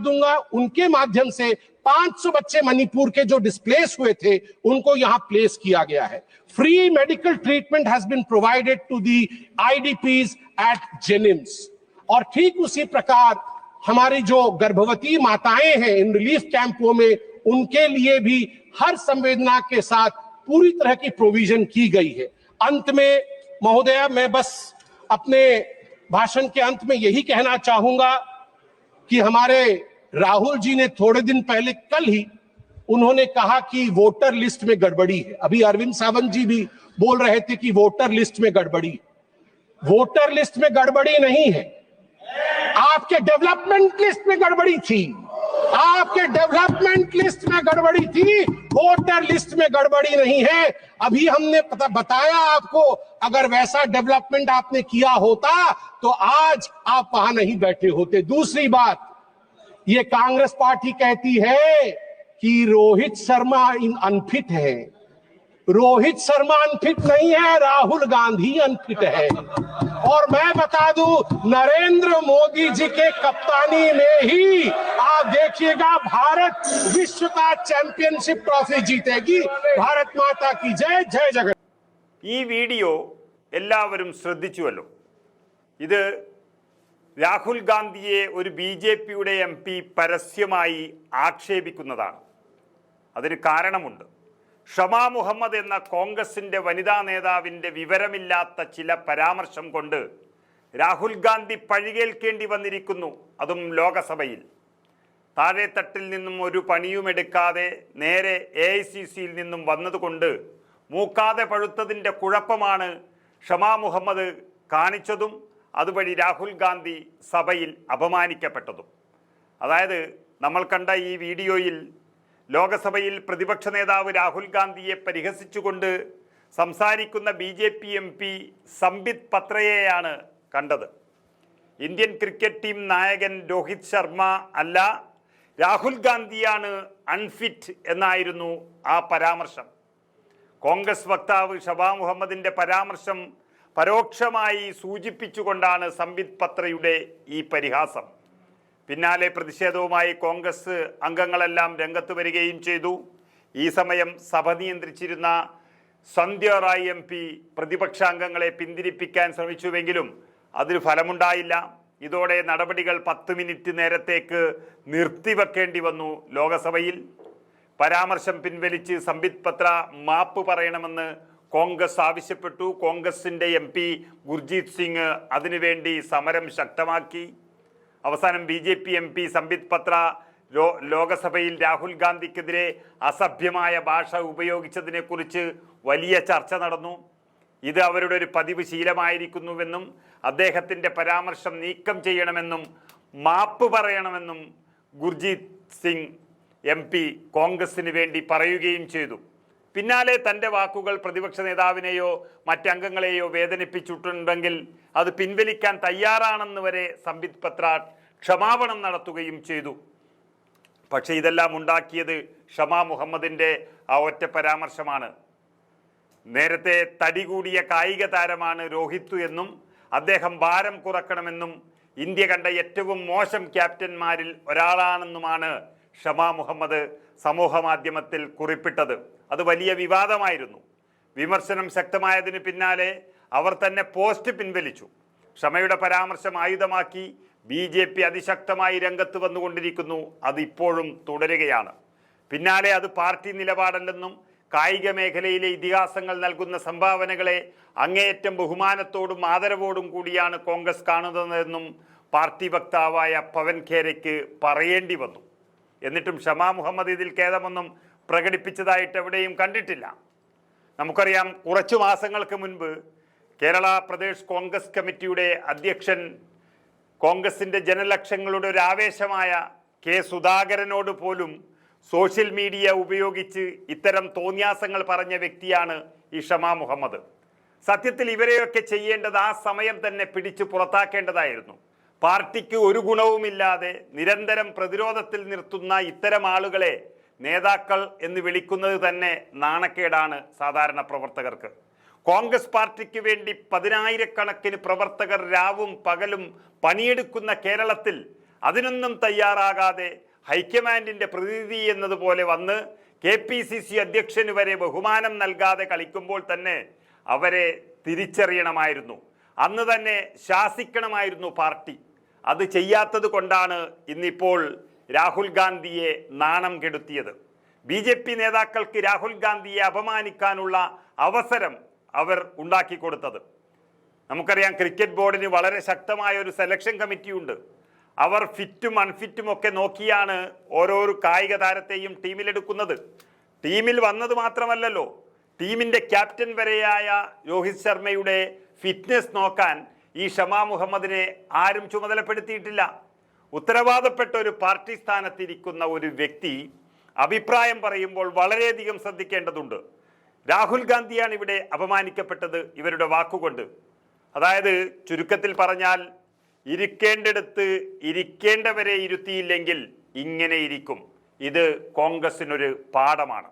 दूंगा, उनके माध्यम से 500 बच्चे मणिपुर के जो डिस्प्लेस हुए थे उनको यहां प्लेस किया गया है। Free medical treatment has been provided to the IDPs at जेनिम्स। और ठीक उसी प्रकार हमारी जो गर्भवती माताएं हैं इन रिलीफ कैंपों में, उनके लिए भी हर संवेदना के साथ पूरी तरह की प्रोविजन की गई है। अंत में महोदया, मैं बस अपने भाषण के अंत में यही कहना चाहूंगा कि हमारे राहुल जी ने थोड़े दिन पहले, कल ही उन्होंने कहा कि वोटर लिस्ट में गड़बड़ी है। अभी अरविंद सावंत जी भी बोल रहे थे कि वोटर लिस्ट में गड़बड़ी। वोटर लिस्ट में गड़बड़ी नहीं है, आपके डेवलपमेंट लिस्ट में गड़बड़ी थी। आपके डेवलपमेंट लिस्ट में गड़बड़ी थी, वोटर लिस्ट में गड़बड़ी नहीं है। अभी हमने बताया आपको, अगर वैसा डेवलपमेंट आपने किया होता तो आज आप वहां नहीं बैठे होते। दूसरी बात, ये कांग्रेस पार्टी कहती है कि रोहित शर्मा अनफिट है। रोहित शर्मा अनफिट नहीं है, राहुल गांधी अनफिट है। और मैं बता दूं, नरेंद्र मोदी जी के कप्तानी में ही आप देखिएगा भारत विश्व का चैंपियनशिप ट्रॉफी जीतेगी। भारत माता की जय। जय जगन्नाथ। ഈ വീഡിയോ എല്ലാവരും ശ്രദ്ധിച്ചുവല്ലോ. ഇത് രാഹുൽ ഗാന്ധിയെ ഒരു ബിജെപിയുടെ MP പരസ്യമായി ആക്ഷേപിക്കുന്നതാണ്. അതിന് കാരണമുണ്ട്. ഷമാ മുഹമ്മദ് എന്ന കോൺഗ്രസിൻ്റെ വനിതാ നേതാവിൻ്റെ വിവരമില്ലാത്ത ചില പരാമർശം കൊണ്ട് രാഹുൽ ഗാന്ധി പഴികേൽക്കേണ്ടി വന്നിരിക്കുന്നു, അതും ലോകസഭയിൽ. താഴെത്തട്ടിൽ നിന്നും ഒരു പണിയുമെടുക്കാതെ നേരെ AICCയിൽ നിന്നും വന്നതുകൊണ്ട് മൂക്കാതെ പഴുത്തതിൻ്റെ കുഴപ്പമാണ് ഷമാ മുഹമ്മദ് കാണിച്ചതും അതുവഴി രാഹുൽ ഗാന്ധി സഭയിൽ അപമാനിക്കപ്പെട്ടതും. അതായത് നമ്മൾ കണ്ട ഈ വീഡിയോയിൽ ലോകസഭയിൽ പ്രതിപക്ഷ നേതാവ് രാഹുൽ ഗാന്ധിയെ പരിഹസിച്ചുകൊണ്ട് സംസാരിക്കുന്ന BJP MP സംബിത് പത്രയെയാണ് കണ്ടത്. ഇന്ത്യൻ ക്രിക്കറ്റ് ടീം നായകൻ രോഹിത് ശർമ്മ അല്ല, രാഹുൽ ഗാന്ധിയാണ് അൺഫിറ്റ് എന്നായിരുന്നു ആ പരാമർശം. കോൺഗ്രസ് വക്താവ് ഷമാ മുഹമ്മദിൻ്റെ പരാമർശം പരോക്ഷമായി സൂചിപ്പിച്ചുകൊണ്ടാണ് സംബിത് പത്രയുടെ ഈ പരിഹാസം. പിന്നാലെ പ്രതിഷേധവുമായി കോൺഗ്രസ് അംഗങ്ങളെല്ലാം രംഗത്ത് വരികയും ചെയ്തു. ഈ സമയം സഭ നിയന്ത്രിച്ചിരുന്ന സന്ധ്യ റായ് MP പ്രതിപക്ഷാംഗങ്ങളെ പിന്തിരിപ്പിക്കാൻ ശ്രമിച്ചുവെങ്കിലും അതിന് ഫലമുണ്ടായില്ല. ഇതോടെ നടപടികൾ 10 മിനിറ്റ് നേരത്തേക്ക് നിർത്തിവെക്കേണ്ടി വന്നു ലോകസഭയിൽ. പരാമർശം പിൻവലിച്ച് സംബിത് പത്ര മാപ്പ് പറയണമെന്ന് കോൺഗ്രസ് ആവശ്യപ്പെട്ടു. കോൺഗ്രസിൻ്റെ MP ഗുർജീത് സിംഗ് അതിനുവേണ്ടി സമരം ശക്തമാക്കി. അവസാനം BJP MP സംബിത് പത്ര ലോകസഭയിൽ രാഹുൽ ഗാന്ധിക്കെതിരെ അസഭ്യമായ ഭാഷ ഉപയോഗിച്ചതിനെക്കുറിച്ച് വലിയ ചർച്ച നടന്നു. ഇത് അവരുടെ ഒരു പതിവ് ശീലമായിരിക്കുന്നുവെന്നും അദ്ദേഹത്തിൻ്റെ പരാമർശം നീക്കം ചെയ്യണമെന്നും മാപ്പ് പറയണമെന്നും ഗുർജീത് സിംഗ് MP കോൺഗ്രസിന് വേണ്ടി പറയുകയും ചെയ്തു. പിന്നാലെ തൻ്റെ വാക്കുകൾ പ്രതിപക്ഷ നേതാവിനെയോ മറ്റംഗങ്ങളെയോ വേദനിപ്പിച്ചിട്ടുണ്ടെങ്കിൽ അത് പിൻവലിക്കാൻ തയ്യാറാണെന്ന് വരെ സംബിത് പത്ര ക്ഷമാപണം നടത്തുകയും ചെയ്തു. പക്ഷേ ഇതെല്ലാം ഉണ്ടാക്കിയത് ഷമാ മുഹമ്മദിൻ്റെ ആ ഒറ്റ പരാമർശമാണ്. നേരത്തെ തടി കൂടിയ കായിക താരമാണ് രോഹിത് എന്നും അദ്ദേഹം ഭാരം കുറക്കണമെന്നും ഇന്ത്യ കണ്ട ഏറ്റവും മോശം ക്യാപ്റ്റന്മാരിൽ ഒരാളാണെന്നുമാണ് ഷമാ മുഹമ്മദ് സമൂഹ മാധ്യമത്തിൽ കുറിപ്പിട്ടത്. അത് വലിയ വിവാദമായിരുന്നു. വിമർശനം ശക്തമായതിന് പിന്നാലെ അവർ തന്നെ പോസ്റ്റ് പിൻവലിച്ചു. ഷമയുടെ പരാമർശം ആയുധമാക്കി BJP അതിശക്തമായി രംഗത്ത് വന്നുകൊണ്ടിരിക്കുന്നു. അതിപ്പോഴും തുടരുകയാണ്. പിന്നാലെ അത് പാർട്ടി നിലപാടല്ലെന്നും കായിക മേഖലയിലെ ഇതിഹാസങ്ങൾ നൽകുന്ന സംഭാവനകളെ അങ്ങേയറ്റം ബഹുമാനത്തോടും ആദരവോടും കൂടിയാണ് കോൺഗ്രസ് കാണുന്നതെന്നും പാർട്ടി വക്താവായ പവൻ ഖേരയ്ക്ക് പറയേണ്ടി വന്നു. എന്നിട്ടും ഷമാ മുഹമ്മദ് ഇതിൽ ഖേദമൊന്നും പ്രകടിപ്പിച്ചതായിട്ട് എവിടെയും കണ്ടിട്ടില്ല. നമുക്കറിയാം, കുറച്ചു മാസങ്ങൾക്ക് മുൻപ് കേരള പ്രദേശ് കോൺഗ്രസ് കമ്മിറ്റിയുടെ അധ്യക്ഷൻ കോൺഗ്രസിൻ്റെ ജനലക്ഷങ്ങളുടെ ഒരു ആവേശമായ K. സുധാകരനോട് പോലും സോഷ്യൽ മീഡിയ ഉപയോഗിച്ച് ഇത്തരം തോന്നിയാസങ്ങൾ പറഞ്ഞ വ്യക്തിയാണ് ഈ ഷമാ മുഹമ്മദ്. സത്യത്തിൽ ഇവരെയൊക്കെ ചെയ്യേണ്ടത് ആ സമയം തന്നെ പിടിച്ചു പുറത്താക്കേണ്ടതായിരുന്നു. പാർട്ടിക്ക് ഒരു ഗുണവുമില്ലാതെ നിരന്തരം പ്രതിരോധത്തിൽ നിർത്തുന്ന ഇത്തരം ആളുകളെ നേതാക്കൾ എന്ന് വിളിക്കുന്നത് തന്നെ നാണക്കേടാണ് സാധാരണ പ്രവർത്തകർക്ക്. കോൺഗ്രസ് പാർട്ടിക്ക് വേണ്ടി 10,000 കണക്കിന് പ്രവർത്തകർ രാവും പകലും പണിയെടുക്കുന്ന കേരളത്തിൽ അതിനൊന്നും തയ്യാറാകാതെ ഹൈക്കമാൻഡിന്റെ പ്രതിനിധി എന്നതുപോലെ വന്ന് KPCC അധ്യക്ഷന് വരെ ബഹുമാനം നൽകാതെ കളിക്കുമ്പോൾ തന്നെ അവരെ തിരിച്ചറിയണമായിരുന്നു. അന്ന് തന്നെ ശാസിക്കണമായിരുന്നു പാർട്ടി. അത് ചെയ്യാത്തത് കൊണ്ടാണ് ഇന്നിപ്പോൾ രാഹുൽ ഗാന്ധിയെ നാണം കെടുത്തിയത്. BJP നേതാക്കൾക്ക് രാഹുൽ ഗാന്ധിയെ അപമാനിക്കാനുള്ള അവസരം അവർ ഉണ്ടാക്കിക്കൊടുത്തത്. നമുക്കറിയാം, ക്രിക്കറ്റ് ബോർഡിന് വളരെ ശക്തമായ ഒരു സെലക്ഷൻ കമ്മിറ്റിയുണ്ട്. അവർ ഫിറ്റും അൺഫിറ്റും ഒക്കെ നോക്കിയാണ് ഓരോരോ കായിക താരത്തെയും ടീമിലെടുക്കുന്നത്. ടീമിൽ വന്നത് മാത്രമല്ലല്ലോ, ടീമിൻ്റെ ക്യാപ്റ്റൻ വരെയായ രോഹിത് ശർമ്മയുടെ ഫിറ്റ്നസ് നോക്കാൻ ഈ ഷമാ മുഹമ്മദിനെ ആരും ചുമതലപ്പെടുത്തിയിട്ടില്ല. ഉത്തരവാദപ്പെട്ട ഒരു പാർട്ടി സ്ഥാനത്തിരിക്കുന്ന ഒരു വ്യക്തി അഭിപ്രായം പറയുമ്പോൾ വളരെയധികം ശ്രദ്ധിക്കേണ്ടതുണ്ട്. രാഹുൽ ഗാന്ധിയാണ് ഇവിടെ അപമാനിക്കപ്പെട്ടത് ഇവരുടെ വാക്കുകൊണ്ട്. അതായത് ചുരുക്കത്തിൽ പറഞ്ഞാൽ, ഇരിക്കേണ്ടിടത്ത് ഇരിക്കേണ്ടവരെ ഇരുത്തിയില്ലെങ്കിൽ ഇങ്ങനെ ഇരിക്കും. ഇത് കോൺഗ്രസിനൊരു പാഠമാണ്.